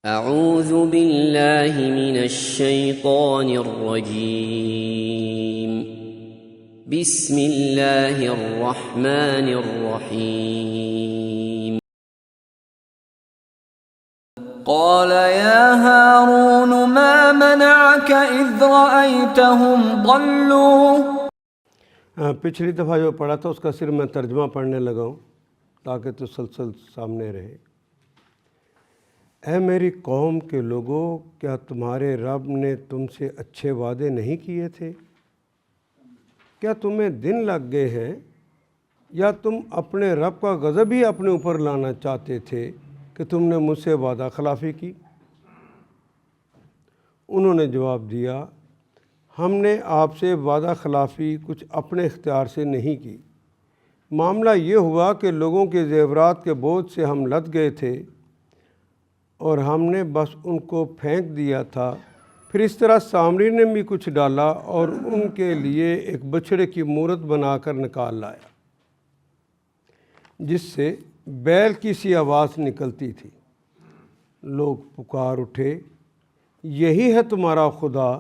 اعوذ باللہ من الشیطان الرجیم بسم اللہ الرحمن الرحیم قال يا هارون ما منعك إذ رأيتهم ضلوا. پچھلی دفعہ جو پڑھا تھا اس کا صرف میں ترجمہ پڑھنے لگا ہوں تاکہ تسلسل سامنے رہے۔ اے میری قوم کے لوگوں، کیا تمہارے رب نے تم سے اچھے وعدے نہیں کیے تھے؟ کیا تمہیں دن لگ گئے ہیں یا تم اپنے رب کا غضب ہی اپنے اوپر لانا چاہتے تھے کہ تم نے مجھ سے وعدہ خلافی کی؟ انہوں نے جواب دیا، ہم نے آپ سے وعدہ خلافی کچھ اپنے اختیار سے نہیں کی۔ معاملہ یہ ہوا کہ لوگوں کے زیورات کے بوجھ سے ہم لد گئے تھے اور ہم نے بس ان کو پھینک دیا تھا۔ پھر اس طرح سامری نے بھی کچھ ڈالا اور ان کے لیے ایک بچھڑے کی مورت بنا کر نکال لایا جس سے بیل کی سی آواز نکلتی تھی۔ لوگ پکار اٹھے، یہی ہے تمہارا خدا،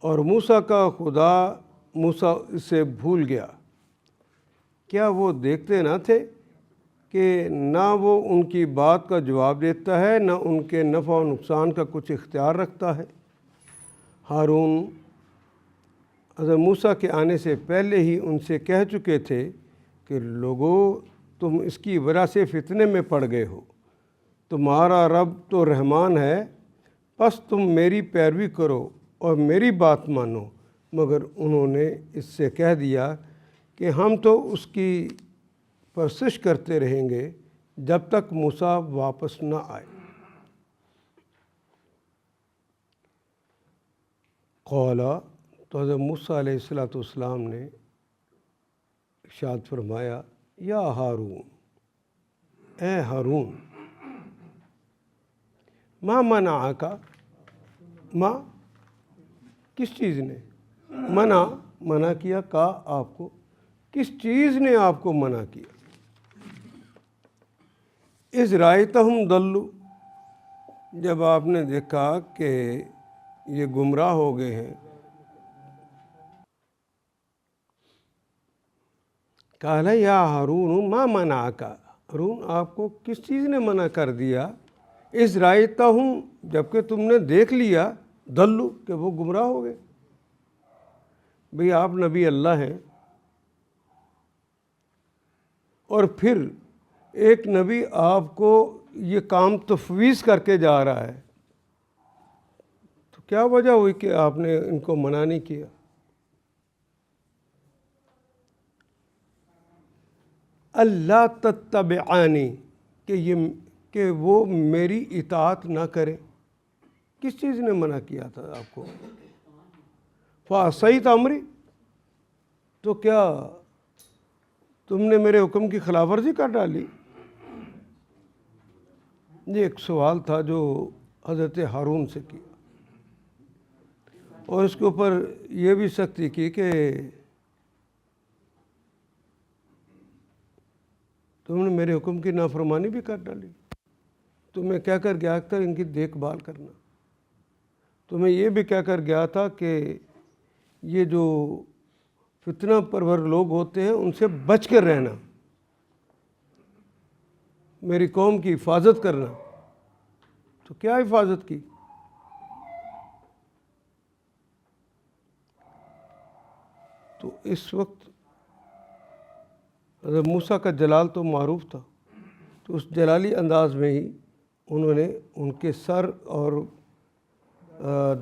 اور موسیٰ کا خدا موسیٰ اسے بھول گیا۔ کیا وہ دیکھتے نہ تھے کہ نہ وہ ان کی بات کا جواب دیتا ہے نہ ان کے نفع و نقصان کا کچھ اختیار رکھتا ہے؟ ہارون حضرت موسیٰ کے آنے سے پہلے ہی ان سے کہہ چکے تھے کہ لوگوں، تم اس کی وجہ سے فتنے میں پڑ گئے ہو۔ تمہارا رب تو رحمان ہے، پس تم میری پیروی کرو اور میری بات مانو۔ مگر انہوں نے اس سے کہہ دیا کہ ہم تو اس کی پرستش کرتے رہیں گے جب تک موسیٰ واپس نہ آئے۔ قال، تو حضرت موسیٰ علیہ السلام نے ارشاد فرمایا، یا ہارون، اے ہارون، ما منعک، ما کس چیز نے، منع کیا، کا آپ کو، کس چیز نے آپ کو منع کیا؟ اذ رأیتہم ضلوا، جب آپ نے دیکھا کہ یہ گمراہ ہو گئے ہیں۔ قال یا ہارون ما منعک، ہارون آپ کو کس چیز نے منع کر دیا؟ اذ رأیتہم، جب کہ تم نے دیکھ لیا، ضلوا، کہ وہ گمراہ ہو گئے۔ بھئی آپ نبی اللہ ہیں اور پھر ایک نبی آپ کو یہ کام تفویض کر کے جا رہا ہے، تو کیا وجہ ہوئی کہ آپ نے ان کو منع نہیں کیا؟ اللہ تتبعانی، کہ وہ میری اطاعت نہ کرے۔ کس چیز نے منع کیا تھا آپ کو؟ فعصیت امری، تو کیا تم نے میرے حکم کی خلاف ورزی کر ڈالی؟ یہ ایک سوال تھا جو حضرت ہارون سے کیا، اور اس کے اوپر یہ بھی سختی کی کہ تم نے میرے حکم کی نافرمانی بھی کر ڈالی۔ تمہیں کہہ کر گیا تھا ان کی دیکھ بھال کرنا، تمہیں یہ بھی کہہ کر گیا تھا کہ یہ جو فتنہ پرور لوگ ہوتے ہیں ان سے بچ کر رہنا، میری قوم کی حفاظت کرنا۔ تو کیا حفاظت کی؟ تو اس وقت حضرت موسیٰ کا جلال تو معروف تھا، تو اس جلالی انداز میں ہی انہوں نے ان کے سر اور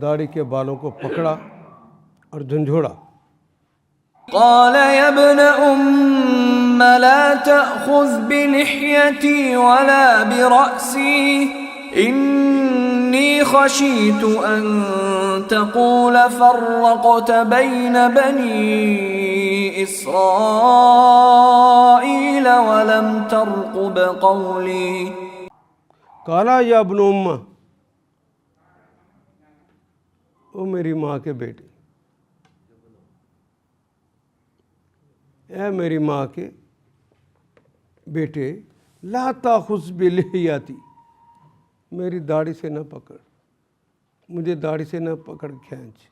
داڑھی کے بالوں کو پکڑا اور جھنجھوڑا۔ قال يا ابن أم لا تأخذ بلحيتي ولا برأسي إني خشيت أن تقول فرقت بين بني إسرائيل ولم ترقب قولي. قال یا ابن ام، او میری ماں کے بیٹے، اے میری ماں کے بیٹے، لا تاخذ بلحیاتی، میری داڑھی سے نہ پکڑ، مجھے داڑھی سے نہ پکڑ کھینچ،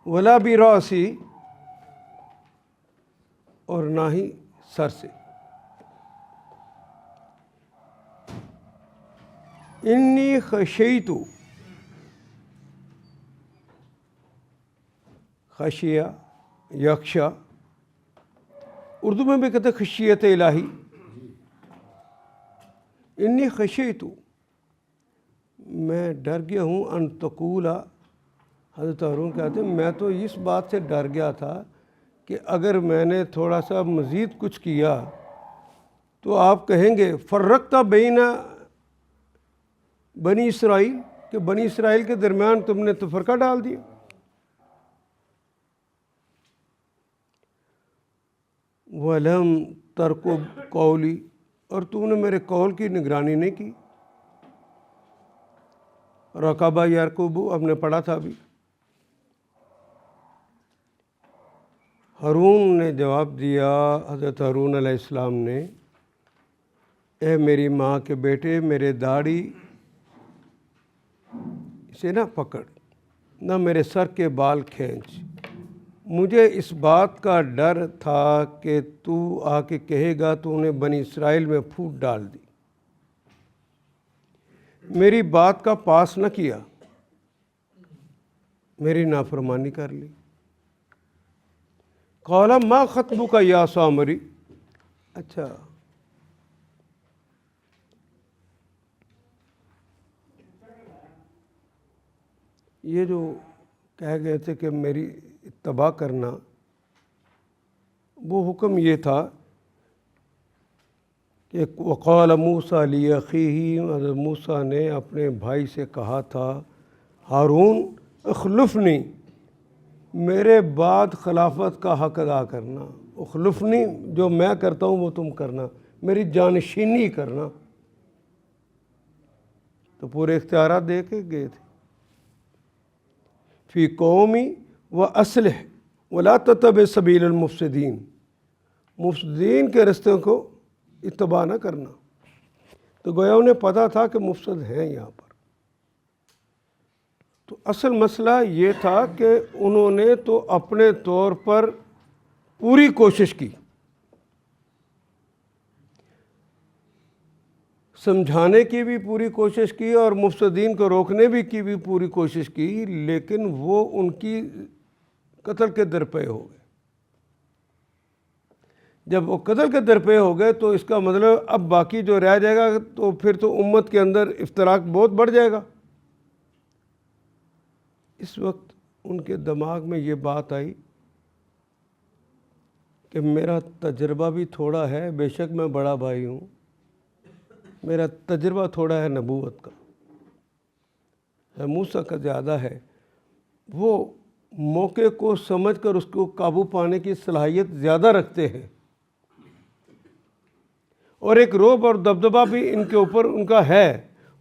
ولا براسی، اور نہ ہی سر سے، انی خشیت، خشیہ یخشا، اردو میں بھی کہتے خشیت الہی، انی خشیت، میں ڈر گیا ہوں، ان تقولا، حضرت ہارون کہتے ہیں میں تو اس بات سے ڈر گیا تھا کہ اگر میں نے تھوڑا سا مزید کچھ کیا تو آپ کہیں گے فرقتا بین بنی اسرائیل، کہ بنی اسرائیل کے درمیان تم نے تفرقہ ڈال دیا۔ وَلَمْ تَرْقُبْ قَوْلِي، اور تم نے میرے قول کی نگرانی نہیں کی۔ رقبہ یرقبو اب نے پڑھا تھا ابھی۔ ہارون نے جواب دیا، حضرت ہارون علیہ السلام نے، اے میری ماں کے بیٹے، میرے داڑھی سے نہ پکڑ، نہ میرے سر کے بال کھینچ، مجھے اس بات کا ڈر تھا کہ تو آ کے کہے گا تو نے بنی اسرائیل میں پھوٹ ڈال دی، میری بات کا پاس نہ کیا، میری نافرمانی کر لی۔ قال ما خطبک یا سامری، اچھا یہ جو کہہ گئے تھے کہ میری اتباع کرنا، وہ حکم یہ تھا کہ وقال موسیٰ لأخیہ، حضرت موسیٰ نے اپنے بھائی سے کہا تھا ہارون اخلفنی، میرے بعد خلافت کا حق ادا کرنا، اخلفنی جو میں کرتا ہوں وہ تم کرنا، میری جانشینی کرنا۔ تو پورے اختیارات دے کے گئے تھے۔ فی قومی و اصلح ولا تتبع سبیل المفسدین، مفسدین کے رستے کو اتباع نہ کرنا۔ تو گویا انہیں پتہ تھا کہ مفسد ہیں یہاں پر۔ تو اصل مسئلہ یہ تھا کہ انہوں نے تو اپنے طور پر پوری کوشش کی، سمجھانے کی بھی پوری کوشش کی اور مفسدین کو روکنے کی بھی پوری کوشش کی، لیکن وہ ان کی قتل کے درپے ہو گئے۔ جب وہ قتل کے درپے ہو گئے تو اس کا مطلب اب باقی جو رہ جائے گا تو پھر تو امت کے اندر افتراق بہت بڑھ جائے گا۔ اس وقت ان کے دماغ میں یہ بات آئی کہ میرا تجربہ بھی تھوڑا ہے، بے شک میں بڑا بھائی ہوں، میرا تجربہ تھوڑا ہے نبوت کا، موسیٰ کا زیادہ ہے، وہ موقع کو سمجھ کر اس کو قابو پانے کی صلاحیت زیادہ رکھتے ہیں، اور ایک رعب اور دبدبہ بھی ان کے اوپر ان کا ہے۔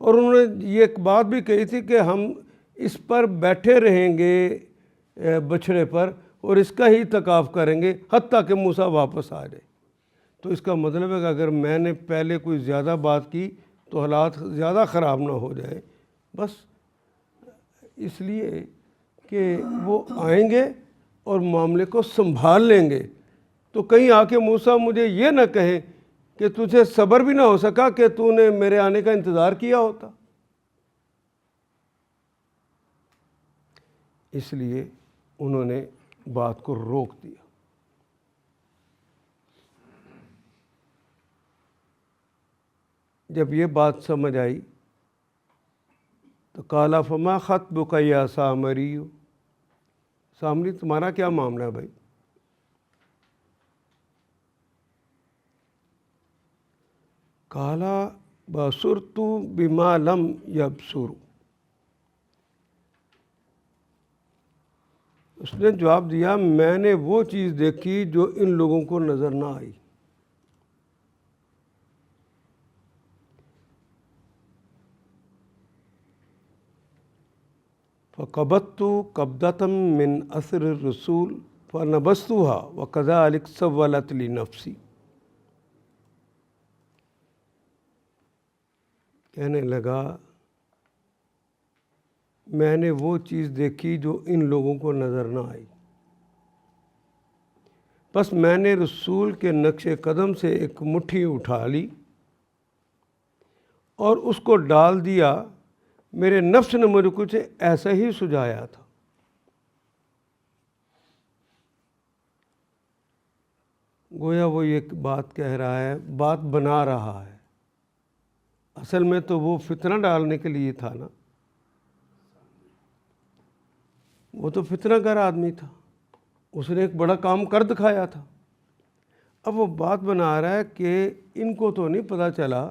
اور انہوں نے یہ ایک بات بھی کہی تھی کہ ہم اس پر بیٹھے رہیں گے بچھڑے پر اور اس کا ہی تکاف کریں گے حتیٰ کہ موسیٰ واپس آ جائے۔ تو اس کا مطلب ہے کہ اگر میں نے پہلے کوئی زیادہ بات کی تو حالات زیادہ خراب نہ ہو جائیں، بس اس لیے کہ وہ آئیں گے اور معاملے کو سنبھال لیں گے۔ تو کہیں آ کے موسیٰ مجھے یہ نہ کہے کہ تجھے صبر بھی نہ ہو سکا کہ تو نے میرے آنے کا انتظار کیا ہوتا۔ اس لیے انہوں نے بات کو روک دیا۔ جب یہ بات سمجھ آئی تو قال فما خطبک یا سامری، سامری تمہارا کیا معاملہ ہے بھائی؟ قال بصرت بما لم یبصروا، اس نے جواب دیا میں نے وہ چیز دیکھی جو ان لوگوں کو نظر نہ آئی۔ فقبضت قبضة من اثر الرسول فنبذتها وكذلك سولت لي نفسی، کہنے لگا میں نے وہ چیز دیکھی جو ان لوگوں کو نظر نہ آئی، بس میں نے رسول کے نقش قدم سے ایک مٹھی اٹھا لی اور اس کو ڈال دیا، میرے نفس نے مجھے کچھ ایسا ہی سجایا تھا۔ گویا وہ یہ بات کہہ رہا ہے، بات بنا رہا ہے، اصل میں تو وہ فتنہ ڈالنے کے لیے تھا نا، وہ تو فتنہ گر آدمی تھا، اس نے ایک بڑا کام کر دکھایا تھا۔ اب وہ بات بنا رہا ہے کہ ان کو تو نہیں پتہ چلا،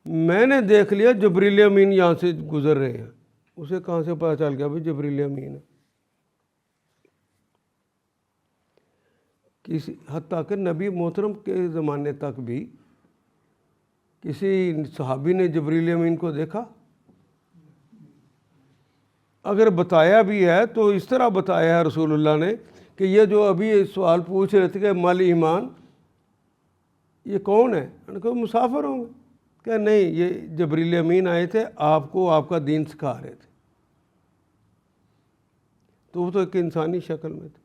میں نے دیکھ لیا جبریل امین یہاں سے گزر رہے ہیں، اسے کہاں سے پتہ چل گیا بھائی جبریل امین ہے؟ حتیٰ کہ نبی محترم کے زمانے تک بھی کسی صحابی نے جبریل امین کو دیکھا؟ اگر بتایا بھی ہے تو اس طرح بتایا ہے رسول اللہ نے کہ یہ جو ابھی سوال پوچھ رہے تھے کہ مال ایمان، یہ کون ہے؟ ان کو مسافر ہوں گے، کہ نہیں یہ جبریل امین آئے تھے، آپ کو آپ کا دین سکھا رہے تھے، تو وہ تو ایک انسانی شکل میں تھے۔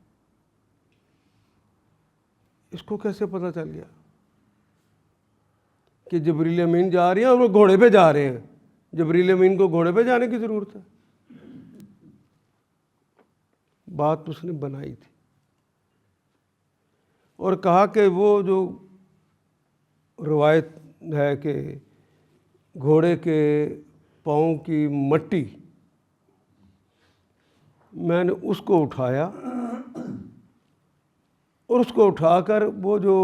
اس کو کیسے پتہ چل گیا کہ جبریل امین جا رہے ہیں اور وہ گھوڑے پہ جا رہے ہیں؟ جبریل امین کو گھوڑے پہ جانے کی ضرورت ہے؟ بات اس نے بنائی تھی اور کہا کہ وہ جو روایت ہے کہ گھوڑے کے پاؤں کی مٹی، میں نے اس کو اٹھایا اور اس کو اٹھا کر وہ جو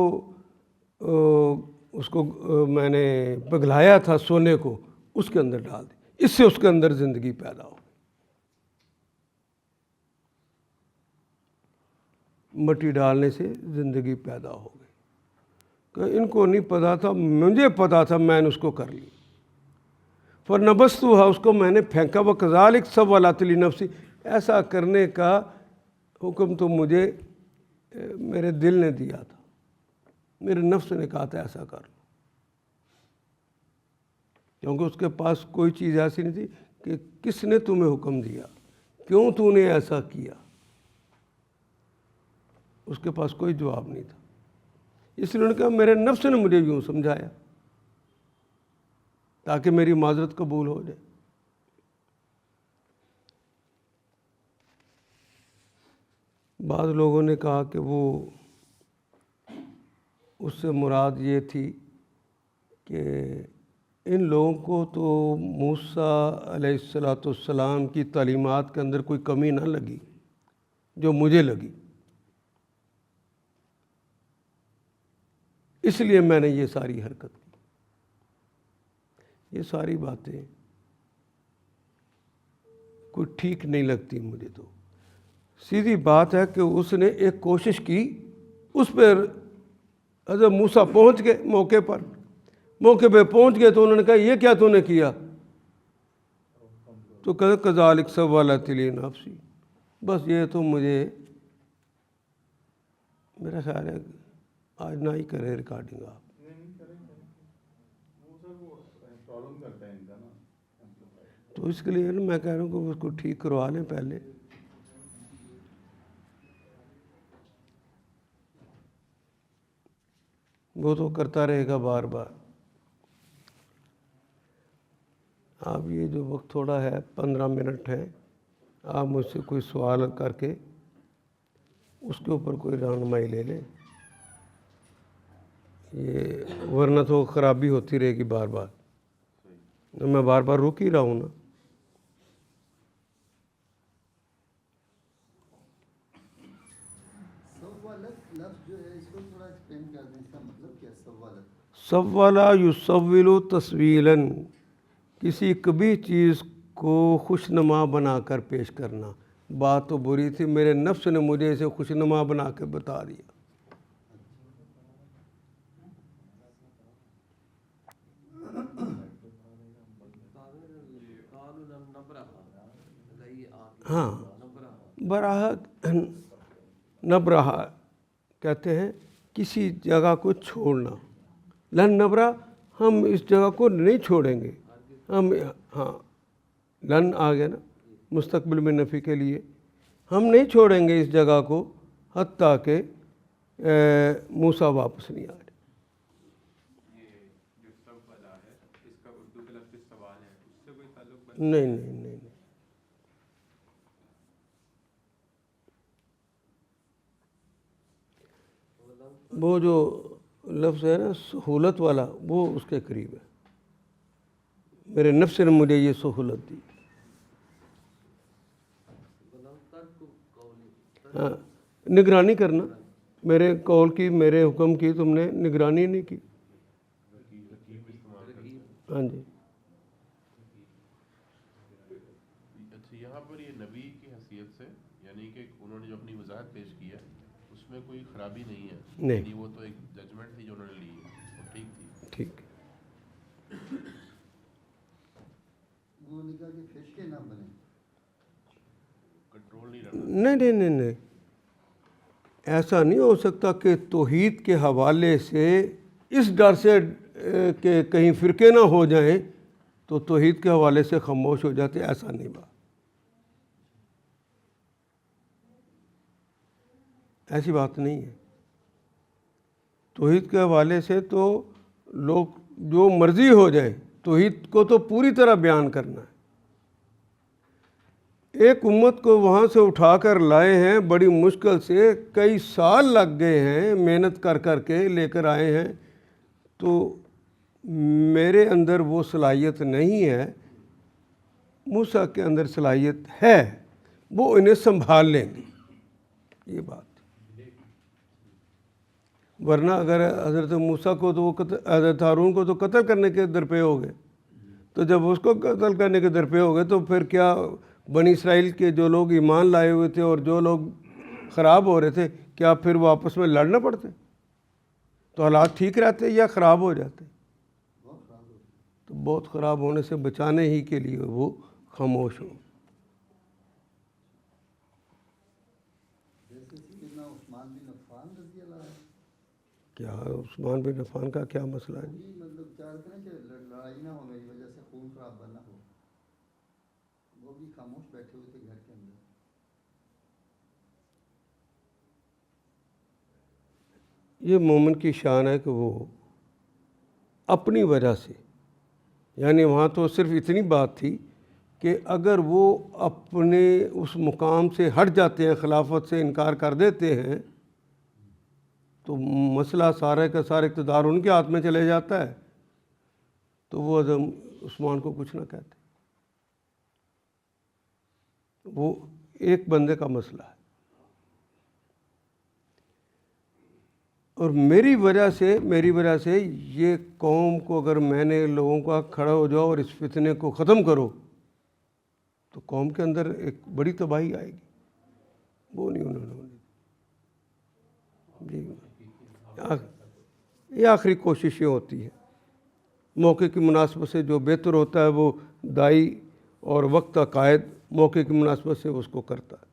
اس کو میں نے پگھلایا تھا سونے کو، اس کے اندر ڈال دی، اس سے اس کے اندر زندگی پیدا ہو، مٹی ڈالنے سے زندگی پیدا ہو گئی۔ کہ ان کو نہیں پتا تھا، مجھے پتا تھا، میں نے اس کو کر لی۔ فَنَبَذْتُهَا، اس کو میں نے پھینکا، وَكَذَلِكَ سَوَّلَتْ لِي نَفْسِي، ایسا کرنے کا حکم تو مجھے میرے دل نے دیا تھا، میرے نفس نے کہا تھا ایسا کر لو، کیونکہ اس کے پاس کوئی چیز ایسی نہیں تھی کہ کس نے تمہیں حکم دیا، کیوں تو نے ایسا کیا، اس کے پاس کوئی جواب نہیں تھا۔ اس لیے انہوں نے کہا میرے نفس نے مجھے یوں سمجھایا تاکہ میری معذرت قبول ہو جائے۔ بعض لوگوں نے کہا کہ وہ اس سے مراد یہ تھی کہ ان لوگوں کو تو موسیٰ علیہ السلام کی تعلیمات کے اندر کوئی کمی نہ لگی جو مجھے لگی، اس لیے میں نے یہ ساری حرکت کی۔ یہ ساری باتیں کوئی ٹھیک نہیں لگتی مجھے، تو سیدھی بات ہے کہ اس نے ایک کوشش کی، اس پر حضرت موسیٰ پہنچ گئے، موقع پہ پہنچ گئے، تو انہوں نے کہا یہ کیا تو نے کیا؟ تو کہا کذالک سولت لی نفسی، بس یہ تو مجھے، میرا خیال ہے آج نہ ہی کرے ریکارڈنگ آپ، تو اس کے لیے میں کہہ رہا ہوں کہ اس کو ٹھیک کروا لیں پہلے۔ وہ تو کرتا رہے گا بار بار۔ آپ یہ جو وقت تھوڑا ہے 15 منٹ ہے، آپ مجھ سے کوئی سوال کر کے اس کے اوپر کوئی رہنمائی لے لیں، یہ ورنہ تو خرابی ہوتی رہے گی بار بار، میں بار بار رک ہی رہا ہوں نا۔ سوّلا یسول تسویلاً، کسی کبھی چیز کو خوشنما بنا کر پیش کرنا۔ بات تو بری تھی، میرے نفس نے مجھے اسے خوشنما بنا کے بتا دیا۔ ہاں، براہ نبرہ کہتے ہیں کسی جگہ کو چھوڑنا، لن نبرہ ہم اس جگہ کو نہیں چھوڑیں گے. ہم ہاں لن آ گیا نا مستقبل میں نفی کے لیے. ہم نہیں چھوڑیں گے اس جگہ کو حتیٰ کہ موسیٰ واپس نہیں آ رہے. نہیں نہیں نہیں نہیں. وہ جو لفظ ہے نا سہولت والا وہ اس کے قریب ہے. میرے نفس نے مجھے یہ سہولت دی. ہاں نگرانی کرنا میرے قول کی میرے حکم کی تم نے نگرانی نہیں کی. ہاں جی. اچھا یہاں پر یہ نبی کی حیثیت سے یعنی کہ انہوں نے جو اپنی وضاحت پیش کی ہے اس میں کوئی خرابی نہیں ہے. نہیں وہ تو ایک ججمنٹ تھی جو انہوں نے لی ہے وہ ٹھیک تھی. ٹھیک. وہ نکاح کے فیصلے نہ بنے کنٹرول نہیں رہنا. نہیں نہیں نہیں نہیں ایسا نہیں ہو سکتا کہ توحید کے حوالے سے اس ڈر سے کہ کہیں فرقے نہ ہو جائیں تو توحید کے حوالے سے خاموش ہو جاتے. ایسا نہیں بات. ایسی بات نہیں ہے. توحید کے حوالے سے تو لوگ جو مرضی ہو جائے توحید کو تو پوری طرح بیان کرنا ہے. ایک امت کو وہاں سے اٹھا کر لائے ہیں بڑی مشکل سے کئی سال لگ گئے ہیں محنت کر کر کے لے کر آئے ہیں. تو میرے اندر وہ صلاحیت نہیں ہے. موسیٰ کے اندر صلاحیت ہے وہ انہیں سنبھال لیں گے یہ بات. ورنہ اگر حضرت موسیٰ کو تو حضرت ہارون کو تو قتل کرنے کے درپے ہو گئے. تو جب اس کو قتل کرنے کے درپے ہو گئے تو پھر کیا بنی اسرائیل کے جو لوگ ایمان لائے ہوئے تھے اور جو لوگ خراب ہو رہے تھے کیا پھر وہ آپس میں لڑنا پڑتے؟ تو حالات ٹھیک رہتے یا خراب ہو جاتے؟ تو بہت خراب ہونے سے بچانے ہی کے لیے وہ خاموش ہو. کیا عثمان بن عفان کا کیا مسئلہ ہے؟ مطلب چاہتے ہیں کہ لڑائی نہ ہو میری وجہ سے خون خراب نہ ہو. وہ بھی خاموش بیٹھے ہوئے تھے گھر کے اندر. یہ مومن کی شان ہے کہ وہ اپنی وجہ سے یعنی وہاں تو صرف اتنی بات تھی کہ اگر وہ اپنے اس مقام سے ہٹ جاتے ہیں خلافت سے انکار کر دیتے ہیں تو مسئلہ سارے کا سارا اقتدار ان کے ہاتھ میں چلے جاتا ہے. تو وہ عثمان کو کچھ نہ کہتے. وہ ایک بندے کا مسئلہ ہے. اور میری وجہ سے یہ قوم کو اگر میں نے لوگوں کا کھڑا ہو جاؤ اور اس فتنے کو ختم کرو تو قوم کے اندر ایک بڑی تباہی آئے گی. وہ نہیں انہوں نے جی. یہ آخری کوششیں ہوتی ہیں. موقع کی مناسبت سے جو بہتر ہوتا ہے وہ دائی اور وقت کا قائد موقع کی مناسبت سے اس کو کرتا ہے.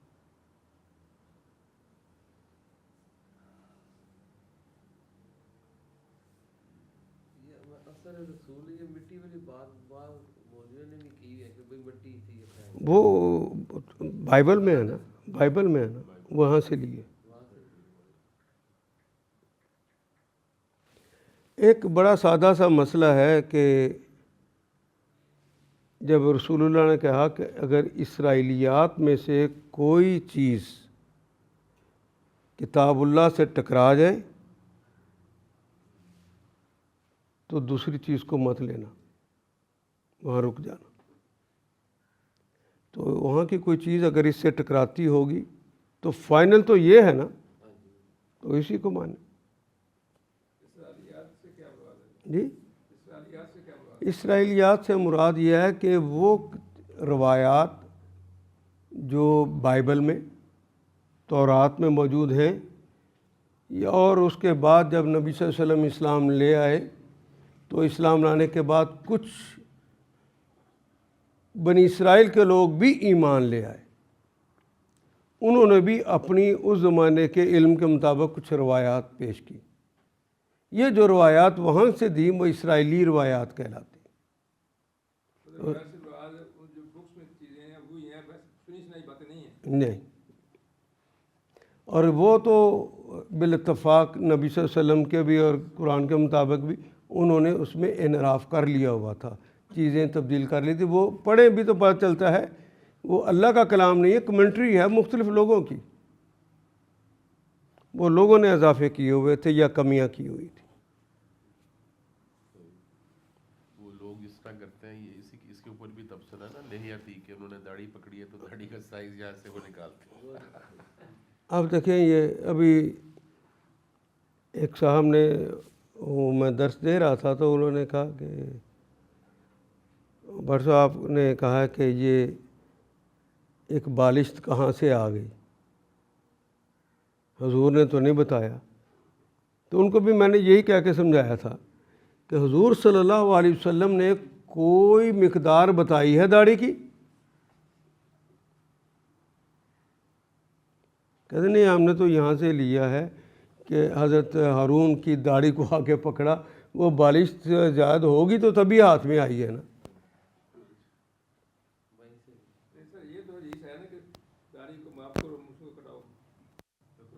وہ بائبل میں ہے نا وہاں سے لیے. ایک بڑا سادہ سا مسئلہ ہے کہ جب رسول اللہ نے کہا کہ اگر اسرائیلیات میں سے کوئی چیز کتاب اللہ سے ٹکرا جائے تو دوسری چیز کو مت لینا, وہاں رک جانا. تو وہاں کی کوئی چیز اگر اس سے ٹکراتی ہوگی تو فائنل تو یہ ہے نا, تو اسی کو مانے. جی اسرائیلیات سے مراد یہ ہے کہ وہ روایات جو بائبل میں تورات میں موجود ہیں اور اس کے بعد جب نبی صلی اللہ علیہ وسلم اسلام لے آئے تو اسلام لانے کے بعد کچھ بنی اسرائیل کے لوگ بھی ایمان لے آئے, انہوں نے بھی اپنی اس زمانے کے علم کے مطابق کچھ روایات پیش کی. یہ جو روایات وہاں سے دی وہ اسرائیلی روایات کہلاتی نہیں، اور وہ تو بالاتفاق نبی صلی اللہ علیہ وسلم کے بھی اور قرآن کے مطابق بھی انہوں نے اس میں انحراف کر لیا ہوا تھا، چیزیں تبدیل کر لی تھی. وہ پڑھیں بھی تو پتہ چلتا ہے وہ اللہ کا کلام نہیں ہے، کمنٹری ہے مختلف لوگوں کی. وہ لوگوں نے اضافے کیے ہوئے تھے یا کمیاں کی ہوئی تھی. وہ لوگ اس طرح کرتے ہیں، یہ اس کے اوپر بھی تبصرہ نا لہیا تھی کہ انہوں نے داڑھی پکڑی ہے تو داڑھی کا سائز یہاں سے وہ نکالتے ہیں. آپ دیکھیں یہ ابھی ایک صاحب نے، میں درس دے رہا تھا تو انہوں نے کہا کہ برسو آپ نے کہا کہ یہ ایک بالشت کہاں سے آ گئی، حضور نے تو نہیں بتایا. تو ان کو بھی میں نے یہی کہہ کے سمجھایا تھا کہ حضور صلی اللہ علیہ وسلم نے کوئی مقدار بتائی ہے داڑھی کی؟ کہتے نہیں، ہم نے تو یہاں سے لیا ہے کہ حضرت ہارون کی داڑھی کو آ کے پکڑا، وہ بالشت زیادہ ہوگی تو تبھی ہاتھ میں آئی ہے نا.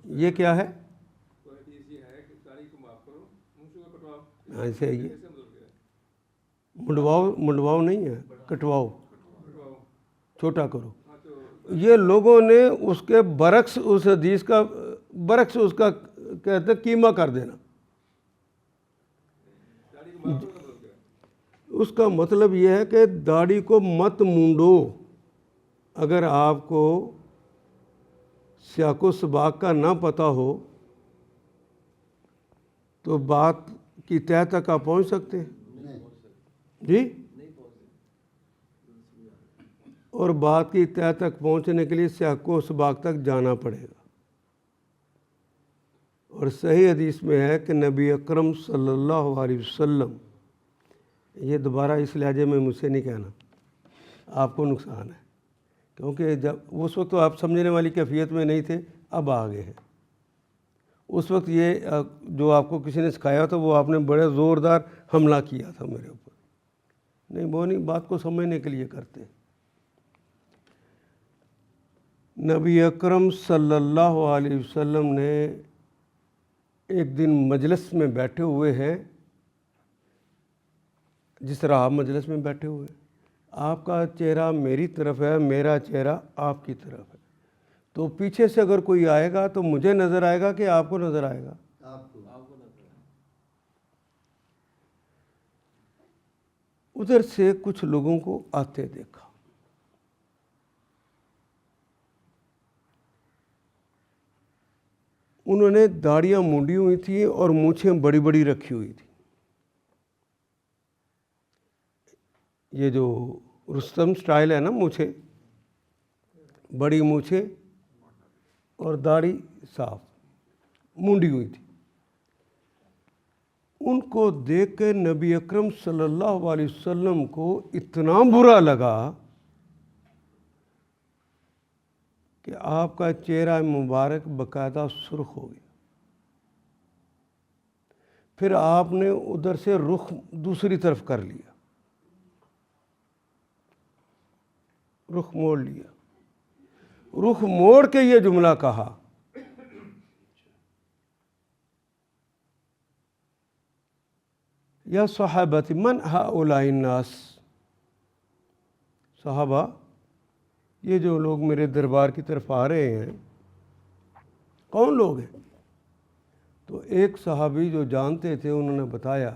یہ کیا ہے؟ ایسے ہی منڈواؤ نہیں ہے، کٹواؤ، چھوٹا کرو. یہ لوگوں نے اس کے برعکس اس حدیث کا برعکس اس کا کہتے ہیں قیمہ کر دینا. اس کا مطلب یہ ہے کہ داڑھی کو مت مونڈو. اگر آپ کو سیاق و سباق کا نہ پتہ ہو تو بات کی تہہ تک آپ پہنچ سکتے ہیں جی، اور بات کی تہہ تک پہنچنے کے لیے سیاق و سباق تک جانا پڑے گا. اور صحیح حدیث میں ہے کہ نبی اکرم صلی اللہ علیہ وسلم، یہ دوبارہ اس لہجے میں مجھ سے نہیں کہنا، آپ کو نقصان ہے، کیونکہ جب اس وقت تو آپ سمجھنے والی کیفیت میں نہیں تھے، اب آگے ہیں. اس وقت یہ جو آپ کو کسی نے سکھایا تھا وہ آپ نے بڑے زوردار حملہ کیا تھا میرے اوپر. نہیں، وہ نہیں، بات کو سمجھنے کے لیے کرتے. نبی اکرم صلی اللہ علیہ وسلم نے ایک دن مجلس میں بیٹھے ہوئے ہیں، جس طرح آپ مجلس میں بیٹھے ہوئے، آپ کا چہرہ میری طرف ہے، میرا چہرہ آپ کی طرف ہے. تو پیچھے سے اگر کوئی آئے گا تو مجھے نظر آئے گا کہ آپ کو نظر آئے گا؟ ادھر سے کچھ لوگوں کو آتے دیکھا. انہوں نے داڑیاں مونڈی ہوئی تھیں اور مونچھیں بڑی بڑی رکھی ہوئی تھی. یہ جو رستم سٹائل ہے نا، مونچھیں بڑی، مونچھیں اور داڑھی صاف مونڈی ہوئی تھی. ان کو دیکھ کے نبی اکرم صلی اللہ علیہ وسلم کو اتنا برا لگا کہ آپ کا چہرہ مبارک باقاعدہ سرخ ہو گیا. پھر آپ نے ادھر سے رخ دوسری طرف کر لیا، رخ موڑ لیا. رخ موڑ کے یہ جملہ کہا، یا صحابت من ہؤلاء الناس، صحابہ یہ جو لوگ میرے دربار کی طرف آ رہے ہیں کون لوگ ہیں؟ تو ایک صحابی جو جانتے تھے انہوں نے بتایا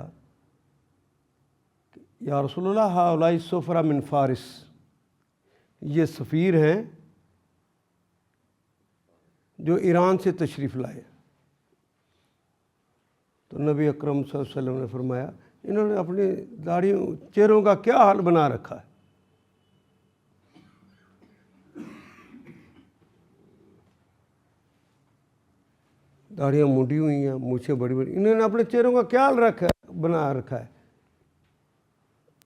کہ یا رسول اللہ ہؤلاء السفرا من فارس، یہ سفیر ہیں جو ایران سے تشریف لائے. تو نبی اکرم صلی اللہ علیہ وسلم نے فرمایا انہوں نے اپنی داڑھیوں چہروں کا کیا حال بنا رکھا ہے. داڑھیاں مونڈی ہوئی ہیں، مونچھیں بڑی بڑی، انہوں نے اپنے چہروں کا کیا حال بنا رکھا ہے.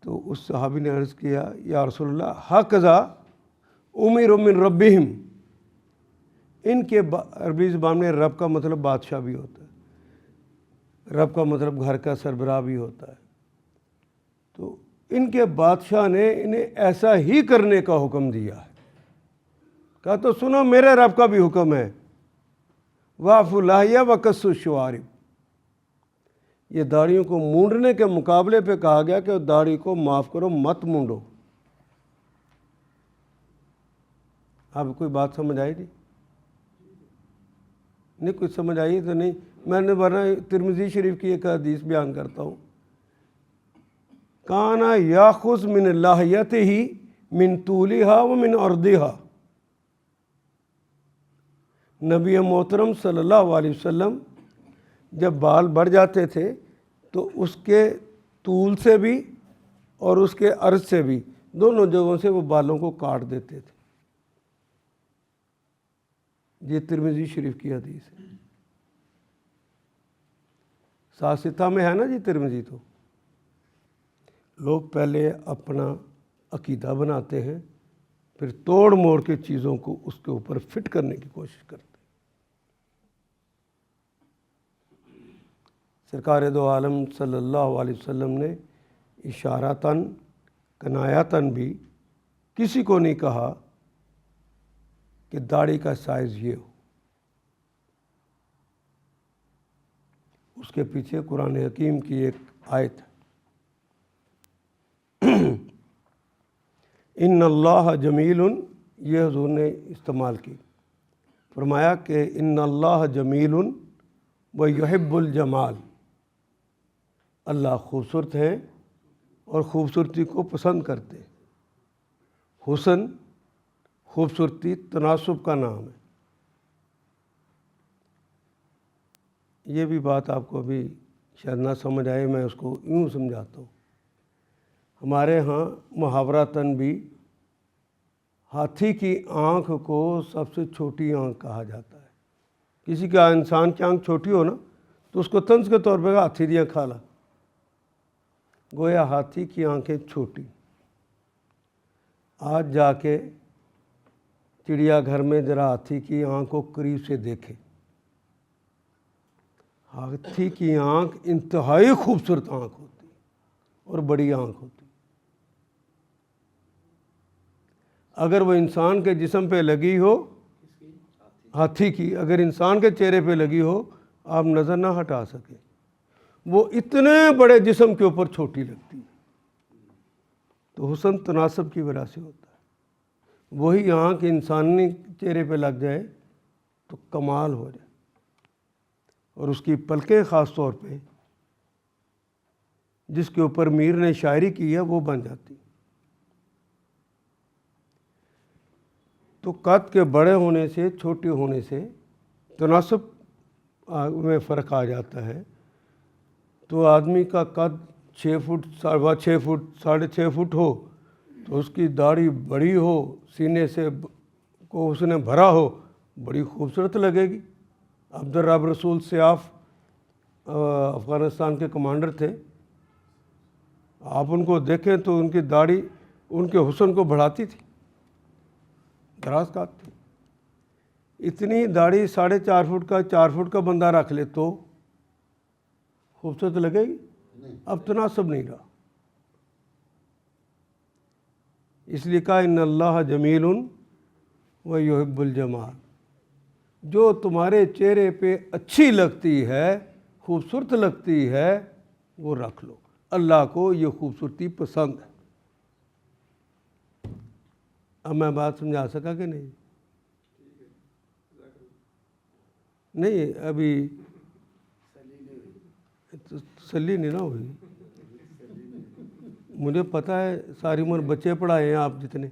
تو اس صحابی نے عرض کیا یا رسول اللہ ہکذا امیر من ربہم، ان کے عربی زبان میں رب کا مطلب بادشاہ بھی ہوتا ہے. رب کا مطلب گھر کا سربراہ بھی ہوتا ہے۔ تو ان کے بادشاہ نے انہیں ایسا ہی کرنے کا حکم دیا ہے۔ کہا تو سنو میرے رب کا بھی حکم ہے، واعفوا اللحیہ وقصوا الشوارب۔ یہ داڑھیوں کو مونڈنے کے مقابلے پہ کہا گیا کہ داڑھی کو معاف کرو، مت مونڈو۔ آپ کوئی بات سمجھ آئی تھی؟ نہیں کچھ سمجھ آئی تو نہیں، میں نے ورنہ ترمذی شریف کی ایک حدیث بیان کرتا ہوں۔ کانا یاخذ من لحیتہ من طولہا ومن عرضہا۔ نبی محترم صلی اللہ علیہ وسلم جب بال بڑھ جاتے تھے تو اس کے طول سے بھی اور اس کے عرض سے بھی، دونوں جگہوں سے وہ بالوں کو کاٹ دیتے تھے۔ یہ ترمذی شریف کی حدیث ہے، ساستہ میں ہے نا جی ترمذی۔ تو لوگ پہلے اپنا عقیدہ بناتے ہیں، پھر توڑ موڑ کے چیزوں کو اس کے اوپر فٹ کرنے کی کوشش کرتے ہیں۔ سرکار دو عالم صلی اللہ علیہ وسلم نے اشارتاً کنایاتاً بھی کسی کو نہیں کہا کہ داڑھی کا سائز یہ ہو۔ اس کے پیچھے قرآن حکیم کی ایک آیت ہے، ان اللہ جمیل، یہ حضور نے استعمال کی، فرمایا کہ ان اللہ جمیل و یحب الجمال، اللہ خوبصورت ہیں اور خوبصورتی کو پسند کرتے ہیں۔ حسن، خوبصورتی تناسب کا نام ہے۔ یہ بھی بات آپ کو ابھی شاید نہ سمجھ آئے، میں اس کو یوں سمجھاتا ہوں۔ ہمارے ہاں محاوراتاً بھی ہاتھی کی آنکھ کو سب سے چھوٹی آنکھ کہا جاتا ہے۔ کسی کا انسان کی آنکھ چھوٹی ہو نا تو اس کو طنز کے طور پہ ہاتھی دیا کھالا، گویا ہاتھی کی آنکھیں چھوٹی۔ آج جا کے چڑیا گھر میں ذرا ہاتھی کی آنکھ کو قریب سے دیکھے، ہاتھی کی آنکھ انتہائی خوبصورت آنکھ ہوتی اور بڑی آنکھ ہوتی۔ اگر وہ انسان کے جسم پہ لگی ہو، ہاتھی کی اگر انسان کے چہرے پہ لگی ہو، آپ نظر نہ ہٹا سکیں، وہ اتنے بڑے جسم کے اوپر چھوٹی لگتی ہے۔ تو حسن تناسب کی وجہ سے ہوتا ہے۔ وہی آنکھ انسانی چہرے پہ لگ جائے تو کمال ہو جائے، اور اس کی پلکیں خاص طور پہ جس کے اوپر میر نے شاعری کی ہے وہ بن جاتی۔ تو قد کے بڑے ہونے سے چھوٹے ہونے سے تناسب میں فرق آ جاتا ہے۔ تو آدمی کا قد 6 فٹ، 6.25 فٹ، 6.5 فٹ ہو تو اس کی داڑھی بڑی ہو، سینے سے کو اس نے بھرا ہو، بڑی خوبصورت لگے گی۔ عبدالرب رسول سیاف افغانستان کے کمانڈر تھے، آپ ان کو دیکھیں تو ان کی داڑھی ان کے حسن کو بڑھاتی تھی، دراز قد تھی۔ اتنی داڑھی 4.5 فٹ کا 4 فٹ کا بندہ رکھ لے تو خوبصورت لگے گی؟ اب تناسب نہیں رہا۔ اس لیے کہا ان اللہ جمیل و یحب الجمال، جو تمہارے چہرے پہ اچھی لگتی ہے، خوبصورت لگتی ہے، وہ رکھ لو۔ اللہ کو یہ خوبصورتی پسند ہے۔ اب میں بات سمجھا سکا کہ نہیں؟ نہیں ابھی تسلی نہیں نہ ہوئی۔ مجھے پتہ ہے ساری عمر بچے پڑھائے ہیں آپ جتنے۔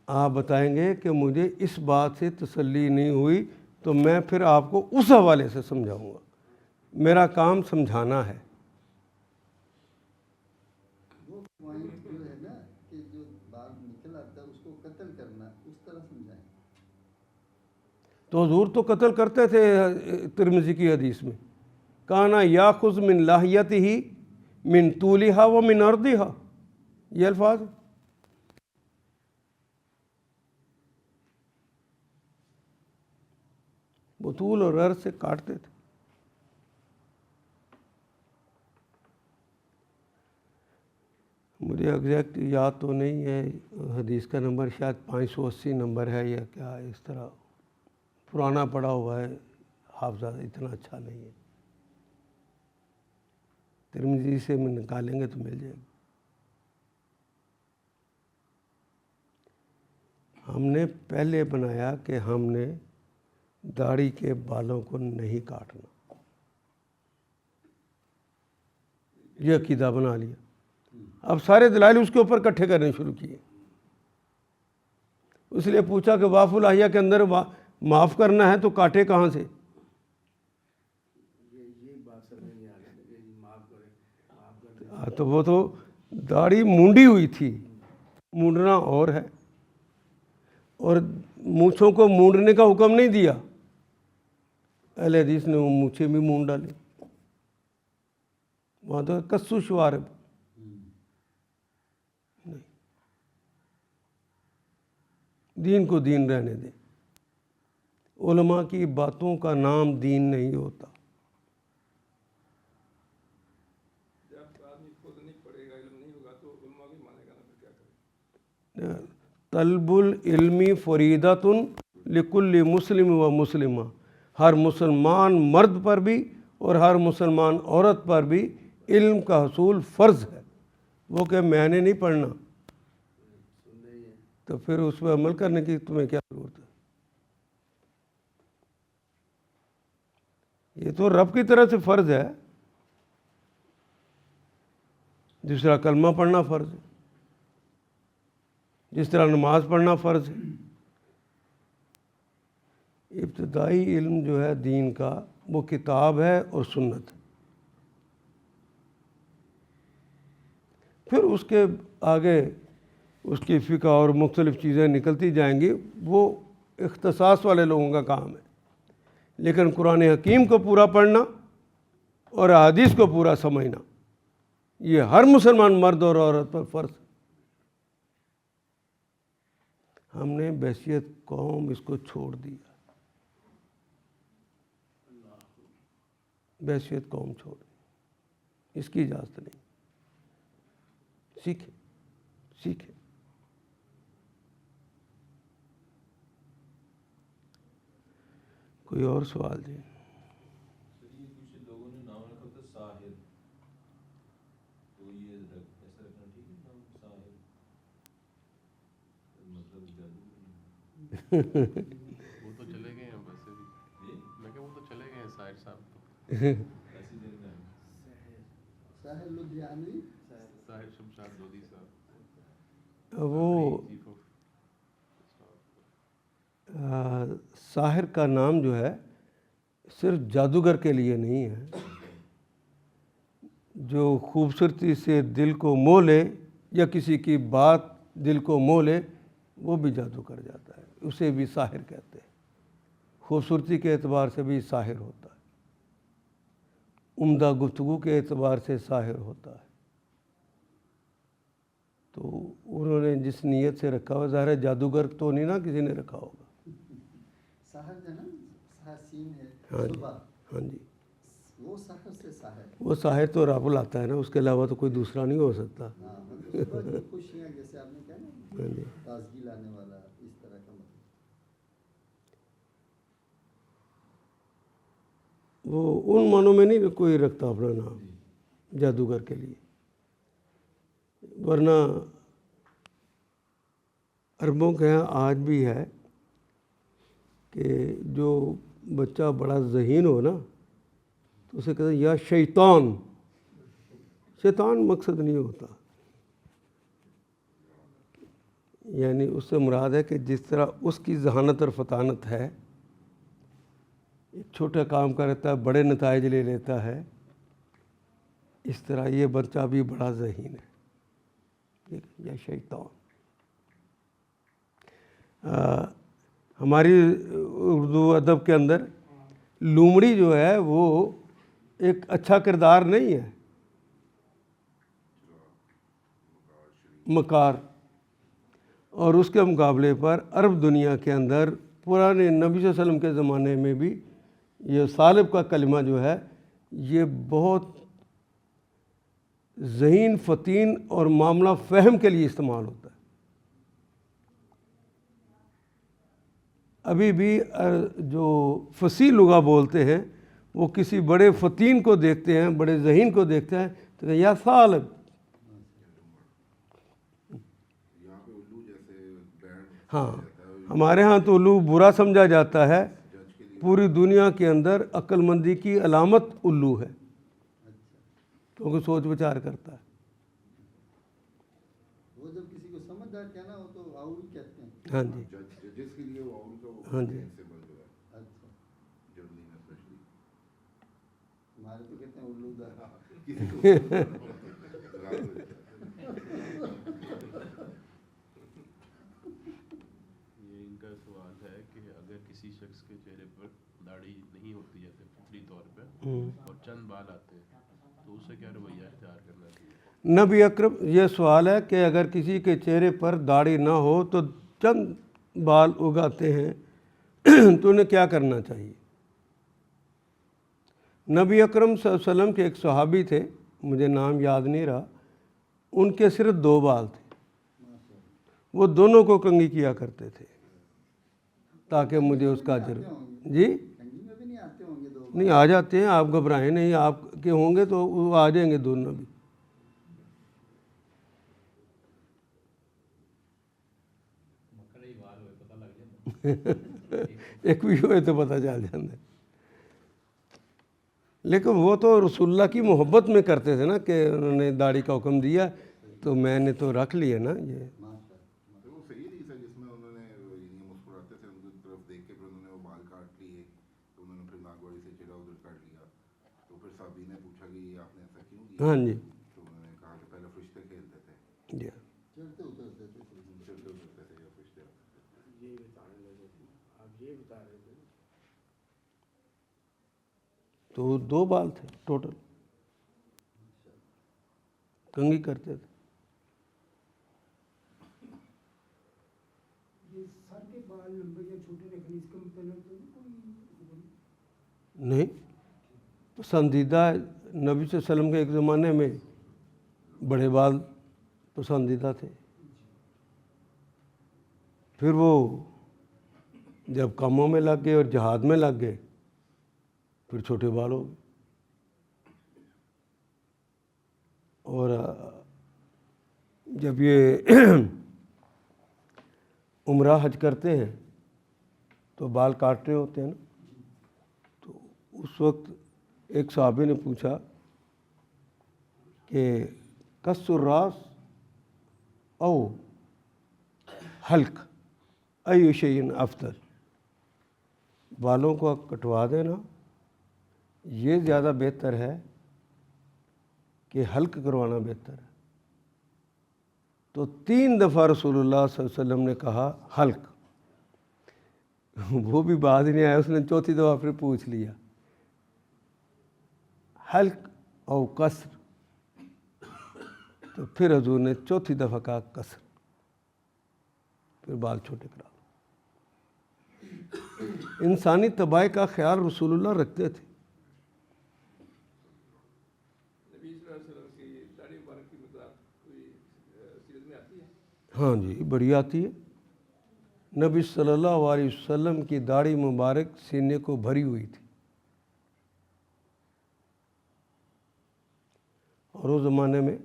آپ بتائیں گے کہ مجھے اس بات سے تسلی نہیں ہوئی تو میں پھر آپ کو اس حوالے سے سمجھاؤں گا۔ میرا کام سمجھانا ہے۔ وہ پوائنٹ جو ہے نا کہ جو بال نکل آتا ہے اس کو قتل کرنا، اس طرح سمجھائیں۔ تو حضور تو قتل کرتے تھے ترمذی کی حدیث میں، کانا یاخذ من لحیتہ من طولہا ومن عرضہا، یہ الفاظ ہیں۔ طول اور عرض سے کاٹتے تھے. مجھے ایگزیکٹ یاد تو نہیں ہے حدیث کا نمبر، شاید 580 نمبر ہے یا کیا، اس طرح پرانا پڑا ہوا ہے، حافظہ اتنا اچھا نہیں ہے. ترمذی سے میں نکالیں گے تو مل جائے گی. ہم نے پہلے بنایا کہ ہم نے داڑھی کے بالوں کو نہیں کاٹنا، یہ عقیدہ بنا لیا. اب سارے دلائل اس کے اوپر اکٹھے کرنے شروع کیے. اس لیے پوچھا کہ واف الاحیاء کے اندر معاف کرنا ہے تو کاٹے کہاں سے؟ تو وہ تو داڑھی مونڈی ہوئی تھی، مونڈنا اور ہے، اور مونچھوں کو مونڈنے کا حکم نہیں دیا. اہل حدیث نے وہ مونچھیں بھی مونڈ ڈالی. وہاں تو کسو شوارب نہیں. دین کو دین رہنے دیں. علماء کی باتوں کا نام دین نہیں ہوتا. طلب العلم فریضۃ لکل مسلم و مسلمہ، ہر مسلمان مرد پر بھی اور ہر مسلمان عورت پر بھی علم کا حصول فرض ہے. وہ کہ میں نے نہیں پڑھنا تو پھر اس پہ عمل کرنے کی تمہیں کیا ضرورت ہے؟ یہ تو رب کی طرف سے فرض ہے، جس طرح کلمہ پڑھنا فرض ہے، جس طرح نماز پڑھنا فرض ہے. ابتدائی علم جو ہے دین کا وہ کتاب ہے اور سنت ہے. پھر اس کے آگے اس کی فقہ اور مختلف چیزیں نکلتی جائیں گی، وہ اختصاص والے لوگوں کا کام ہے. لیکن قرآن حکیم کو پورا پڑھنا اور احادیث کو پورا سمجھنا یہ ہر مسلمان مرد اور عورت پر فرض ہے. ہم نے بحیثیت قوم اس کو چھوڑ دیا، بحیثیت قوم چھوڑ دی، اس کی اجازت نہیں. سیکھیں سیکھیں. کوئی اور سوال جی؟ کچھ لوگوں نے نام رکھا تھا ساحر، تو یہ ایسا رکھنا ٹھیک ہے نام ساحر؟ مطلب جادو وہ تو چلے گئے ہیں ویسے بھی، میں کہ وہ تو چلے گئے ہیں ساحر صاحب تو. ایسی دیکھنا ہے ساحر لدھیانوی، ساحر شمشاد لودھی صاحب وہ ساحر کا نام جو ہے صرف جادوگر کے لیے نہیں ہے. جو خوبصورتی سے دل کو موہ لے یا کسی کی بات دل کو موہ لے وہ بھی جادو کر جاتا ہے، اسے بھی ساحر کہتے ہیں. خوبصورتی کے اعتبار سے بھی ساحر ہوتا ہے، عمدہ گفتگو کے اعتبار سے ساحر ہوتا ہے. تو انہوں نے جس نیت سے رکھا ہوا، ظاہر ہے جادوگر تو نہیں نا کسی نے رکھا ہوگا. ساحر جو ہے نا، ساحر سین ہے، ہاں جی صبح ہاں جی، وہ ساحر سے ساحر. وہ ساحر تو رب لاتا ہے نا، اس کے علاوہ تو کوئی دوسرا نہیں ہو سکتا. ہاں مطلب صبح جو خوشیاں جیسے آپ نے کہا نا، ہاں جی. تازگی لانے والا، اس طرح کا مطلب. وہ ان معنوں میں نہیں کوئی رکھتا اپنا نام جادوگر کے لیے. ورنہ عربوں کے یہاں آج بھی ہے کہ جو بچہ بڑا ذہین ہو نا تو اسے کہتے ہیں یا شیطان. شیطان مقصد نہیں ہوتا، یعنی اس سے مراد ہے کہ جس طرح اس کی ذہانت اور فطانت ہے، ایک چھوٹا کام کرتا ہے بڑے نتائج لے لیتا ہے، اس طرح یہ بچہ بھی بڑا ذہین ہے. یا شیطان. ہماری اردو ادب کے اندر لومڑی جو ہے وہ ایک اچھا کردار نہیں ہے، مکار. اور اس کے مقابلے پر عرب دنیا کے اندر پرانے نبی صلی اللہ علیہ وسلم کے زمانے میں بھی یہ سالب کا کلمہ جو ہے یہ بہت ذہین فتین اور معاملہ فہم کے لیے استعمال ہوتا ہے. ابھی بھی جو فصیح لغہ بولتے ہیں وہ کسی بڑے فتین کو دیکھتے ہیں, بڑے ذہین کو دیکھتے ہیں تو کہتے ہیں یا سالب. ہاں, ہمارے ہاں تو الو برا سمجھا جاتا ہے, پوری دنیا کے اندر عقل مندی کی علامت الو ہے کیونکہ سوچ بچار کرتا ہے. وہ جب کسی کو سمجھدار کہنا ہو تو آؤل کہتے ہیں. ہاں جی, جس کے لیے وہ آؤل کا ہاں جی. اچھا, جرمنی میں اسپیشلی ہمارے تو کہتے ہیں الو دا. یہ ان کا سوال ہے کہ اگر کسی شخص کے چہرے پر داڑھی نہیں ہوتی جیسے فطری طور پہ اور چند بال آتے ہیں تو اسے کیا رویہ اختیار کرنا چاہیے؟ نبی اکرم, یہ سوال ہے کہ اگر کسی کے چہرے پر داڑھی نہ ہو تو چند بال اگاتے ہیں تو انہیں کیا کرنا چاہیے؟ نبی اکرم صلی اللہ علیہ وسلم کے ایک صحابی تھے, مجھے نام یاد نہیں رہا, ان کے صرف 2 بال تھے, وہ دونوں کو کنگھی کیا کرتے تھے تاکہ مجھے اس کا اجر. جی کنگھی میں بھی نہیں آتے ہوں گے 2 بال. نہیں, آ جاتے ہیں, آپ گھبرائیں نہیں, آپ کے ہوں گے تو وہ آ جائیں گے دونوں بھی. ایک بھی ہوئے تو پتہ چل جاتا ہے. لیکن وہ تو رسول اللہ کی محبت میں کرتے تھے نا کہ انہوں نے داڑھی کا حکم دیا تو میں نے تو رکھ لیا نا. یہ وہ صحیح نہیں تھا جس میں انہوں نے مسکراتے تھے ان کی طرف دیکھ کے, پھر انہوں نے وہ بال کاٹ لیے, تو انہوں نے پھر ناگواری سے چہرہ ادھر کر لیا, تو پھر صحابی نے پوچھا کہ یہ آپ نے ایسا کیوں کیا؟ ہاں جی, تو انہوں نے کہا کہ پہلے فرشتے کھیلتے تھے, جی چلتے اترتے تھے. چلتے اترتے تھے یا فرشتے. تو 2 بال تھے ٹوٹل, کنگھی کرتے تھے. نہیں, پسندیدہ نبی صلی اللہ علیہ وسلم کے ایک زمانے میں بڑے بال پسندیدہ تھے, پھر وہ جب کاموں میں لگ گئے اور جہاد میں لگ گئے پھر چھوٹے بال ہو گئے. اور جب یہ عمرہ حج کرتے ہیں تو بال کاٹتے ہوتے ہیں نا, تو اس وقت ایک صحابی نے پوچھا کہ قص الراس او حلق ای شیء افضل, بالوں کو کٹوا دینا یہ زیادہ بہتر ہے کہ حلق کروانا بہتر ہے. تو 3 دفعہ رسول اللہ صلی اللہ علیہ وسلم نے کہا حلق, وہ بھی بات ہی نہیں آیا, اس نے 4تھی دفعہ پھر پوچھ لیا حلق او قصر, تو پھر حضور نے 4تھی دفعہ کہا قصر, پھر بال چھوٹے کرا. انسانی طباع کا خیال رسول اللہ رکھتے تھے. ہاں جی, بڑی آتی ہے. نبی صلی اللہ علیہ وسلم کی داڑھی مبارک سینے کو بھری ہوئی تھی, اور اس زمانے میں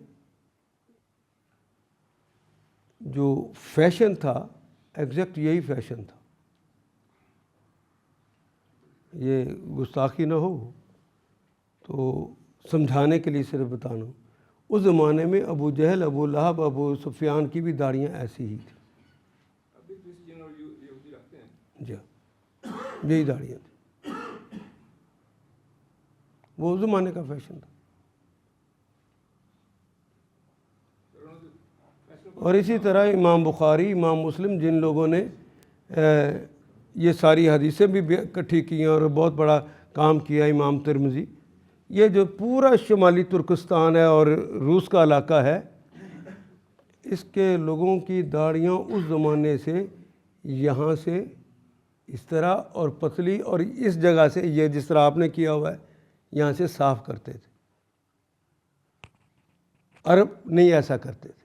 جو فیشن تھا ایگزیکٹ یہی فیشن تھا. یہ گستاخی نہ ہو تو سمجھانے کے لیے صرف بتانا, اس زمانے میں ابو جہل, ابو لہب, ابو سفیان کی بھی داڑیاں ایسی ہی تھیں. جی یہی داڑیاں تھیں, وہ اس زمانے کا فیشن تھا. اور اسی طرح امام بخاری, امام مسلم, جن لوگوں نے یہ ساری حدیثیں بھی اکٹھی کی ہیں اور بہت بڑا کام کیا, امام ترمذی, یہ جو پورا شمالی ترکستان ہے اور روس کا علاقہ ہے, اس کے لوگوں کی داڑیاں اس زمانے سے یہاں سے اس طرح اور پتلی، اور اس جگہ سے یہ جس طرح آپ نے کیا ہوا ہے یہاں سے صاف کرتے تھے۔ عرب نہیں ایسا کرتے تھے،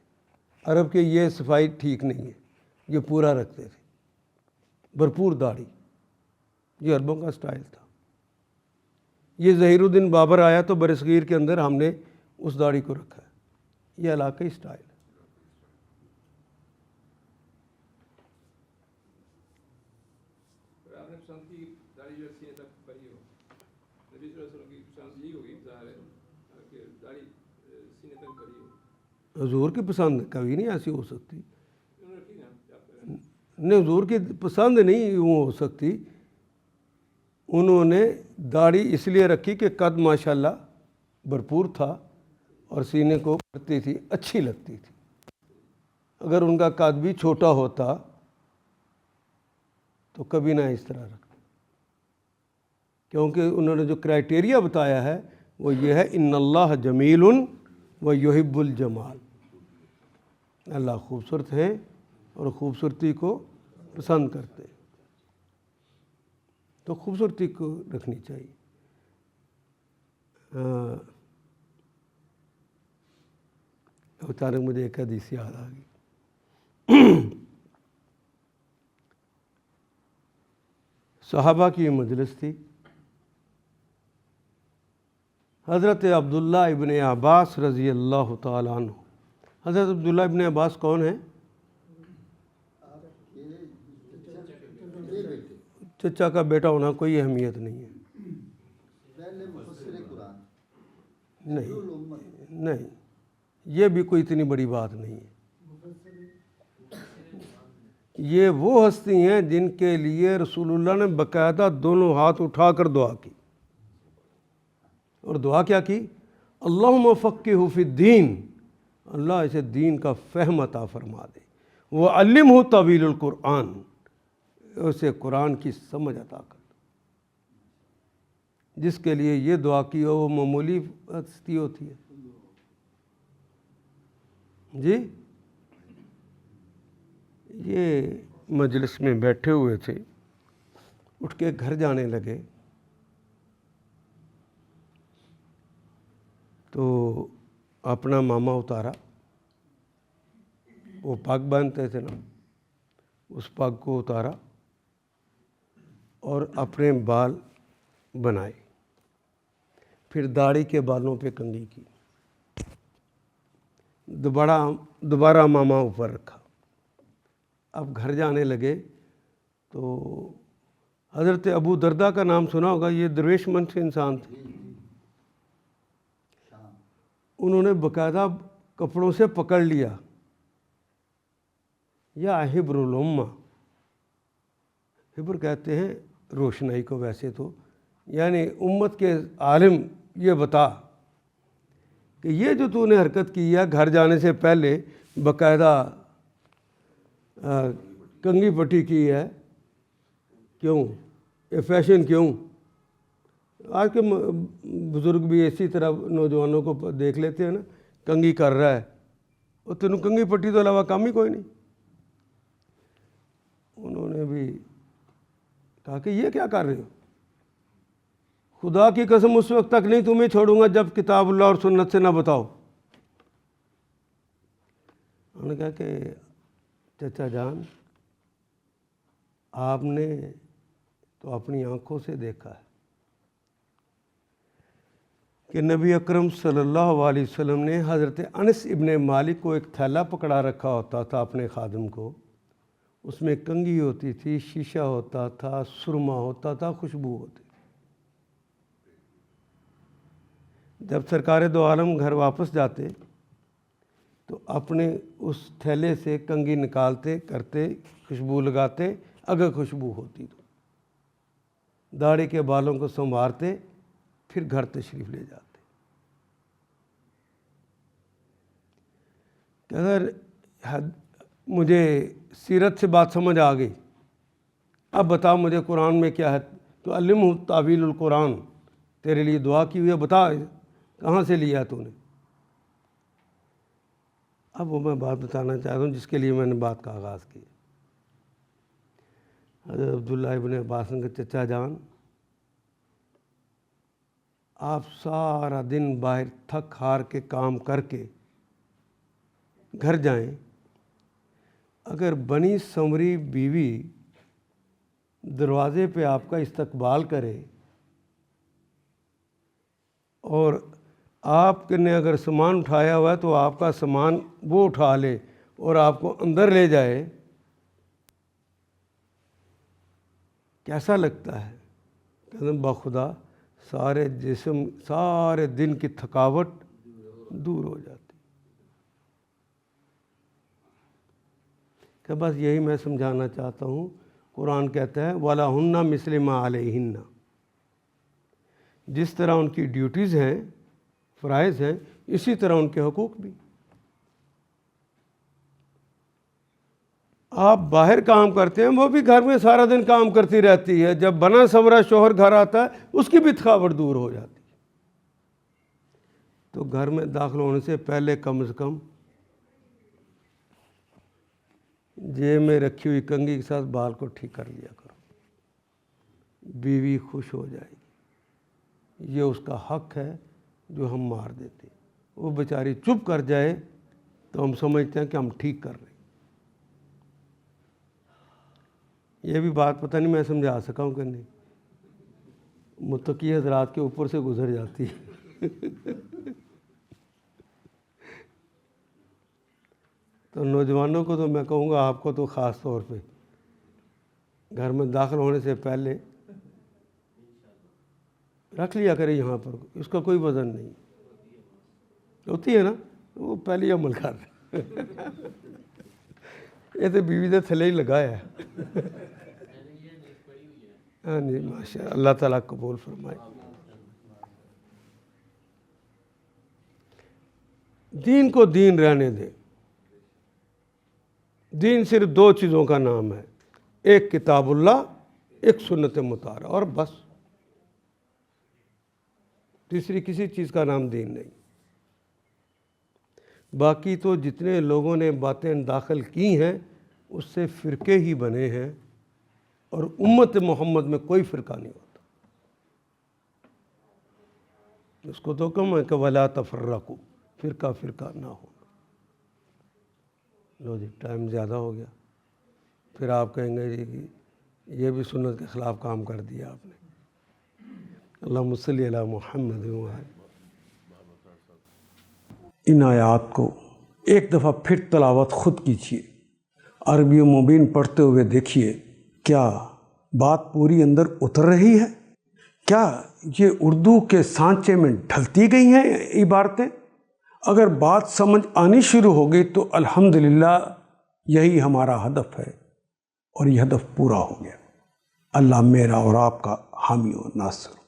عرب کے یہ صفائی ٹھیک نہیں ہے، یہ پورا رکھتے تھے، بھرپور داڑھی، یہ عربوں کا سٹائل تھا۔ یہ ظہیر الدین بابر آیا تو برصغیر کے اندر ہم نے اس داڑھی کو رکھا ہے، یہ علاقائی سٹائل ہے۔ آپ نے پسند کی داڑھی جو سینے تک بڑی ہو، نبی صلی اللہ علیہ وسلم کی پسند یہی ہوگی، ظاہر ہے کہ داڑھی سینے تک بڑی ہو۔ حضور کی پسند کبھی نہیں ایسی ہو سکتی، انہوں نے ٹھیک ہے نہیں، حضور کی پسند نہیں یوں ہو سکتی۔ انہوں نے داڑھی اس لیے رکھی کہ قد ماشاءاللہ بھرپور تھا اور سینے کو کرتی تھی، اچھی لگتی تھی۔ اگر ان کا قد بھی چھوٹا ہوتا تو کبھی نہ اس طرح رکھتے، کیونکہ انہوں نے جو کرائٹیریا بتایا ہے وہ یہ ہے ان اللہ جمیل و یحب الجمال، اللہ خوبصورت ہیں اور خوبصورتی کو پسند کرتے ہیں، تو خوبصورتی کو رکھنی چاہیے۔ اچانک مجھے ایک حدیث یاد آ گئی، صحابہ کی یہ مجلس تھی، حضرت عبداللہ ابن عباس رضی اللہ تعالیٰ عنہ۔ حضرت عبداللہ ابن عباس کون ہیں؟ چچا کا بیٹا ہونا کوئی اہمیت نہیں ہے، پہلے مفسر قرآن، نہیں، یہ بھی کوئی اتنی بڑی بات نہیں ہے۔ یہ وہ ہستی ہیں جن کے لیے رسول اللہ نے باقاعدہ دونوں ہاتھ اٹھا کر دعا کی، اور دعا کیا کی؟ اللہم فقہہ فی الدین، اللہ اسے دین کا فہم عطا فرما دے، وعلمہ تاویل القرآن، اسے قرآن کی سمجھ عطا کر دے۔ جس کے لیے یہ دعا کی ہو وہ معمولی ہستی ہوتی ہے جی؟ یہ مجلس میں بیٹھے ہوئے تھے، اٹھ کے گھر جانے لگے تو اپنا ماما اتارا، وہ پگ باندھتے تھے نا، اس پگ کو اتارا اور اپنے بال بنائے، پھر داڑھی کے بالوں پہ کنگھی کی، دوبارہ ماما اوپر رکھا۔ اب گھر جانے لگے تو حضرت ابو دردہ کا نام سنا ہوگا، یہ درویش من سے انسان تھے، انہوں نے باقاعدہ کپڑوں سے پکڑ لیا، یا حبر الامہ، حبر کہتے ہیں روشنائی کو ویسے تو، یعنی امت کے عالم یہ بتا کہ یہ جو تو نے حرکت کی ہے گھر جانے سے پہلے باقاعدہ کنگھی پٹی کی ہے، کیوں؟ یہ فیشن کیوں؟ آج کے بزرگ بھی اسی طرح نوجوانوں کو دیکھ لیتے ہیں نا، کنگھی کر رہا ہے، اور تینوں کنگھی پٹی تو علاوہ کام ہی کوئی نہیں۔ انہوں نے بھی کہا کہ یہ کیا کر رہے ہو؟ خدا کی قسم اس وقت تک نہیں تمہیں چھوڑوں گا جب کتاب اللہ اور سنت سے نہ بتاؤ۔ انہوں نے کہا کہ چچا جان، آپ نے تو اپنی آنکھوں سے دیکھا ہے کہ نبی اکرم صلی اللہ علیہ وسلم نے حضرت انس ابن مالک کو ایک تھیلا پکڑا رکھا ہوتا تھا اپنے خادم کو، اس میں کنگھی ہوتی تھی، شیشہ ہوتا تھا، سرما ہوتا تھا، خوشبو ہوتی تھی۔ جب سرکار دو عالم گھر واپس جاتے تو اپنے اس تھیلے سے کنگھی نکالتے کرتے، خوشبو لگاتے، اگر خوشبو ہوتی تو داڑھی کے بالوں کو سنوارتے، پھر گھر تشریف لے جاتے۔ کہ اگر مجھے سیرت سے بات سمجھ آ گئی، اب بتا مجھے قرآن میں کیا ہے، تو علمہ تاویل القرآن، تیرے لیے دعا کی ہوئی ہے، بتا کہاں سے لیا تو نے۔ اب وہ میں بات بتانا چاہتا ہوں جس کے لیے میں نے بات کا آغاز کیا۔ حضرت عبداللہ ابن عباس کے چچا جان، آپ سارا دن باہر تھک ہار کے کام کر کے گھر جائیں، اگر بنی سمری بیوی دروازے پہ آپ کا استقبال کرے اور آپ نے اگر سامان اٹھایا ہوا ہے تو آپ کا سامان وہ اٹھا لے اور آپ کو اندر لے جائے، کیسا لگتا ہے؟ کہتے ہیں بخدا سارے جسم، سارے دن کی تھکاوٹ دور ہو جاتی۔ کہ بس یہی میں سمجھانا چاہتا ہوں۔ قرآن کہتا ہے وَلَهُنَّ مِثْلُ مَا عَلَيْهِنَّ، جس طرح ان کی ڈیوٹیز ہیں، فرائض ہیں، اسی طرح ان کے حقوق بھی۔ آپ باہر کام کرتے ہیں، وہ بھی گھر میں سارا دن کام کرتی رہتی ہے، جب بنا سنورا شوہر گھر آتا ہے اس کی بھی تھکاوٹ دور ہو جاتی ہے۔ تو گھر میں داخل ہونے سے پہلے کم از کم جیب میں رکھی ہوئی کنگھی کے ساتھ بال کو ٹھیک کر لیا کرو، بیوی خوش ہو جائے گی۔ یہ اس کا حق ہے جو ہم مار دیتے ہیں۔ وہ بیچاری چپ کر جائے تو ہم سمجھتے ہیں کہ ہم ٹھیک کر رہے ہیں۔ یہ بھی بات پتہ نہیں میں سمجھا سکا ہوں کہ نہیں، متقی حضرات کے اوپر سے گزر جاتی ہے۔ تو نوجوانوں کو تو میں کہوں گا، آپ کو تو خاص طور پہ گھر میں داخل ہونے سے پہلے رکھ لیا کرے یہاں پر، اس کا کوئی وزن نہیں ہوتی ہے نا، وہ پہلے ہی عمل کر رہے۔ یہ تو بیوی دے تھلے ہی لگایا ہے۔ ہاں جی، ماشاء اللہ، اللہ تعالیٰ قبول فرمائے۔ دین کو دین رہنے دیں۔ دین صرف دو چیزوں کا نام ہے، ایک کتاب اللہ، ایک سنت مطہرہ، اور بس، تیسری کسی چیز کا نام دین نہیں۔ باقی تو جتنے لوگوں نے باتیں داخل کی ہیں اس سے فرقے ہی بنے ہیں، اور امت محمد میں کوئی فرقہ نہیں ہوتا۔ اس کو تو کم ہے کہ وَلَا تَفَرَّقُوا، فرقہ فرقہ نہ ہونا۔ لو جی، ٹائم زیادہ ہو گیا، پھر آپ کہیں گے جی کہ یہ بھی سنت کے خلاف کام کر دیا آپ نے۔ اللہم صلی علی محمد وعلی۔ ان آیات کو ایک دفعہ پھر تلاوت خود کیجیے، عربی مبین پڑھتے ہوئے دیکھیے، کیا بات پوری اندر اتر رہی ہے؟ کیا یہ اردو کے سانچے میں ڈھلتی گئی ہیں عبارتیں؟ اگر بات سمجھ آنی شروع ہو گئی تو الحمدللہ یہی ہمارا ہدف ہے، اور یہ ہدف پورا ہو گیا۔ اللہ میرا اور آپ کا حامی و ناصر۔